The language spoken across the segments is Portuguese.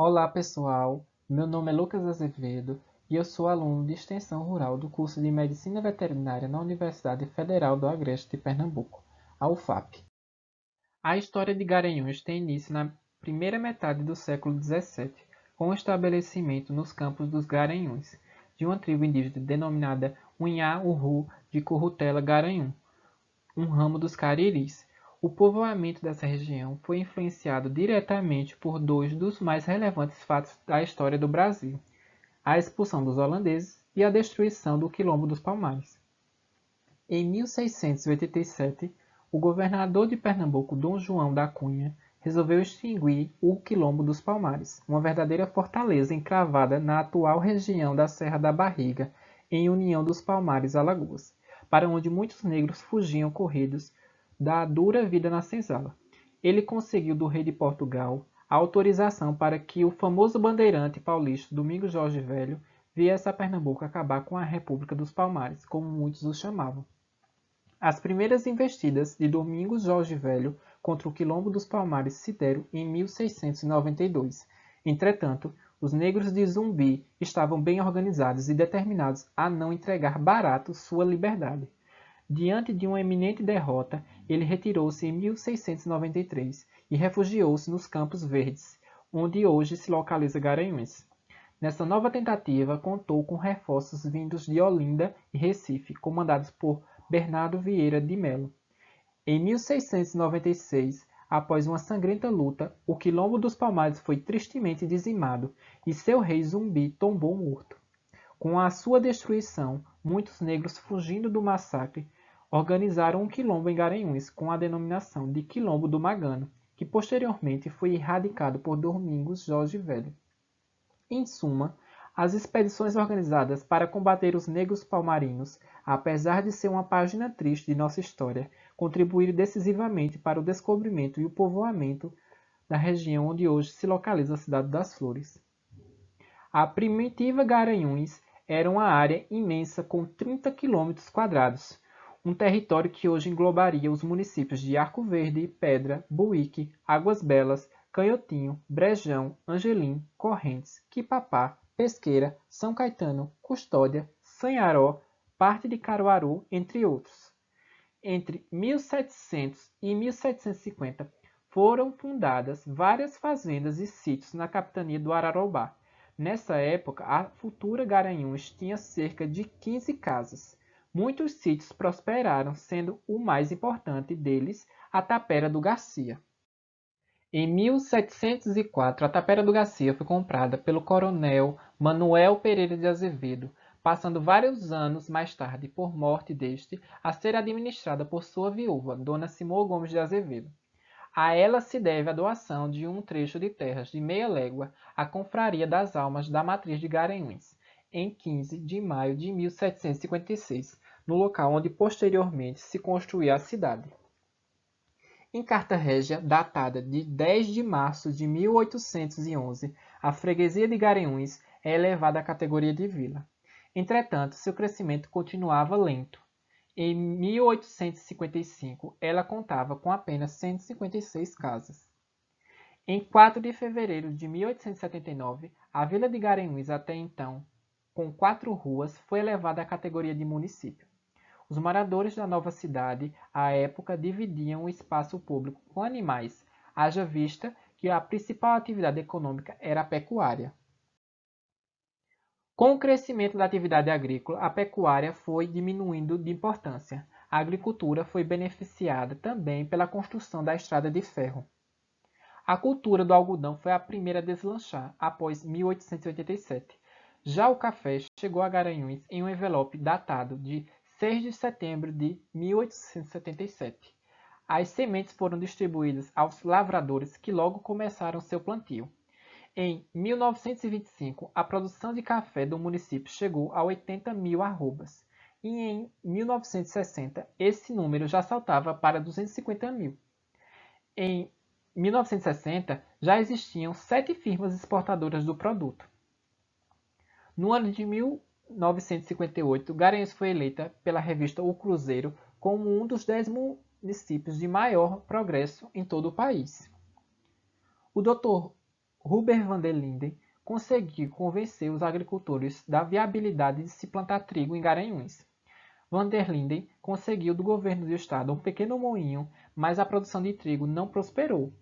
Olá pessoal, meu nome é Lucas Azevedo e eu sou aluno de Extensão Rural do curso de Medicina Veterinária na Universidade Federal do Agreste de Pernambuco, a UFAP. A história de Garanhuns tem início na primeira metade do século XVII, com o estabelecimento nos campos dos Garanhuns, de uma tribo indígena denominada Unhá-Urru de Currutela-Garanhum, um ramo dos Cariris. O povoamento dessa região foi influenciado diretamente por dois dos mais relevantes fatos da história do Brasil: a expulsão dos holandeses e a destruição do Quilombo dos Palmares. Em 1687, o governador de Pernambuco, Dom João da Cunha, resolveu extinguir o Quilombo dos Palmares, uma verdadeira fortaleza encravada na atual região da Serra da Barriga, em união dos Palmares a Alagoas, para onde muitos negros fugiam corridos da dura vida na senzala. Ele conseguiu do rei de Portugal a autorização para que o famoso bandeirante paulista Domingos Jorge Velho viesse a Pernambuco acabar com a República dos Palmares, como muitos o chamavam. As primeiras investidas de Domingos Jorge Velho contra o Quilombo dos Palmares se deram em 1692. Entretanto, os negros de Zumbi estavam bem organizados e determinados a não entregar barato sua liberdade. Diante de uma eminente derrota, ele retirou-se em 1693 e refugiou-se nos Campos Verdes, onde hoje se localiza Garanhuns. Nessa nova tentativa, contou com reforços vindos de Olinda e Recife, comandados por Bernardo Vieira de Melo. Em 1696, após uma sangrenta luta, o Quilombo dos Palmares foi tristemente dizimado e seu rei Zumbi tombou morto. Com a sua destruição, muitos negros fugindo do massacre organizaram um quilombo em Garanhuns com a denominação de Quilombo do Magano, que posteriormente foi erradicado por Domingos Jorge Velho. Em suma, as expedições organizadas para combater os negros palmarinos, apesar de ser uma página triste de nossa história, contribuíram decisivamente para o descobrimento e o povoamento da região onde hoje se localiza a Cidade das Flores. A primitiva Garanhuns era uma área imensa com 30 km², um território que hoje englobaria os municípios de Arco Verde, Pedra, Buíque, Águas Belas, Canhotinho, Brejão, Angelim, Correntes, Quipapá, Pesqueira, São Caetano, Custódia, Sanharó, parte de Caruaru, entre outros. Entre 1700 e 1750 foram fundadas várias fazendas e sítios na capitania do Ararobá. Nessa época, a futura Garanhuns tinha cerca de 15 casas. Muitos sítios prosperaram, sendo o mais importante deles a Tapera do Garcia. Em 1704, a Tapera do Garcia foi comprada pelo coronel Manuel Pereira de Azevedo, passando vários anos mais tarde, por morte deste, a ser administrada por sua viúva, Dona Simão Gomes de Azevedo. A ela se deve a doação de um trecho de terras de meia légua à Confraria das Almas da Matriz de Garanhuns, em 15 de maio de 1756, no local onde posteriormente se construiu a cidade. Em carta régia, datada de 10 de março de 1811, a freguesia de Garanhuns é elevada à categoria de vila. Entretanto, seu crescimento continuava lento. Em 1855, ela contava com apenas 156 casas. Em 4 de fevereiro de 1879, a vila de Garanhuns, até então com 4 ruas, foi elevada à categoria de município. Os moradores da nova cidade, à época, dividiam o espaço público com animais, haja vista que a principal atividade econômica era a pecuária. Com o crescimento da atividade agrícola, a pecuária foi diminuindo de importância. A agricultura foi beneficiada também pela construção da estrada de ferro. A cultura do algodão foi a primeira a deslanchar, após 1887. Já o café chegou a Garanhuns em um envelope datado de 6 de setembro de 1877. As sementes foram distribuídas aos lavradores que logo começaram seu plantio. Em 1925, a produção de café do município chegou a 80 mil arrobas, e em 1960 esse número já saltava para 250 mil. Em 1960, já existiam 7 firmas exportadoras do produto. No ano de 1958, Garanhuns foi eleita pela revista O Cruzeiro como um dos 10 municípios de maior progresso em todo o país. O Dr. Hubert van der Linden conseguiu convencer os agricultores da viabilidade de se plantar trigo em Garanhuns. Van der Linden conseguiu do governo do estado um pequeno moinho, mas a produção de trigo não prosperou.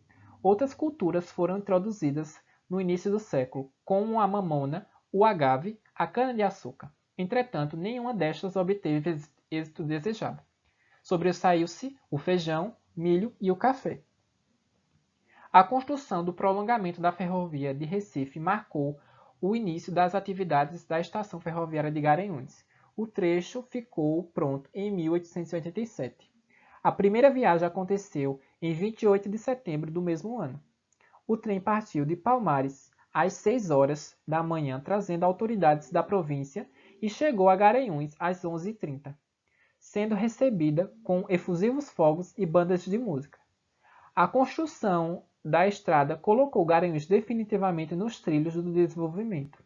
Outras culturas foram introduzidas no início do século, como a mamona, o agave, a cana-de-açúcar. Entretanto, nenhuma destas obteve êxito desejado. Sobressaiu-se o feijão, milho e o café. A construção do prolongamento da ferrovia de Recife marcou o início das atividades da estação ferroviária de Garanhuns. O trecho ficou pronto em 1887. A primeira viagem aconteceu em 28 de setembro do mesmo ano. O trem partiu de Palmares às 6 horas da manhã, trazendo autoridades da província, e chegou a Garanhuns às 11h30, sendo recebida com efusivos fogos e bandas de música. A construção da estrada colocou Garanhuns definitivamente nos trilhos do desenvolvimento.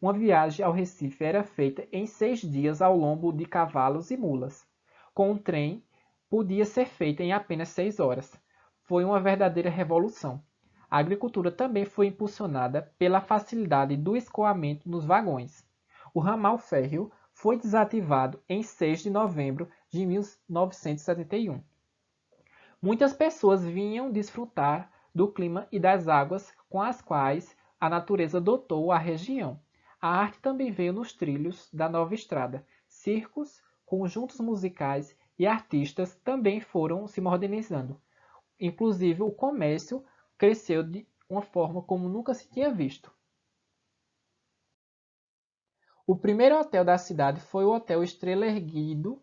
Uma viagem ao Recife era feita em 6 dias ao lombo de cavalos e mulas. Com o trem, podia ser feita em apenas 6 horas. Foi uma verdadeira revolução. A agricultura também foi impulsionada pela facilidade do escoamento nos vagões. O ramal férreo foi desativado em 6 de novembro de 1971. Muitas pessoas vinham desfrutar do clima e das águas com as quais a natureza dotou a região. A arte também veio nos trilhos da nova estrada. Circos, conjuntos musicais e artistas também foram se modernizando. Inclusive, o comércio cresceu de uma forma como nunca se tinha visto. O primeiro hotel da cidade foi o Hotel Estrela Erguido,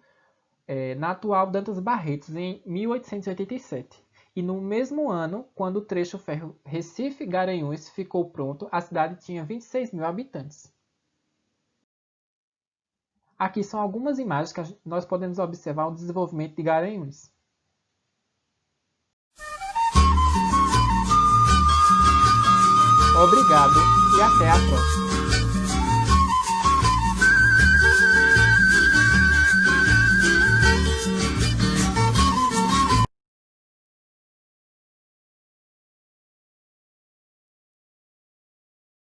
na atual Dantas Barretos, em 1887. E no mesmo ano, quando o trecho ferro Recife-Garanhuns ficou pronto, a cidade tinha 26 mil habitantes. Aqui são algumas imagens que nós podemos observar o desenvolvimento de Garanhuns. Obrigado e até a próxima.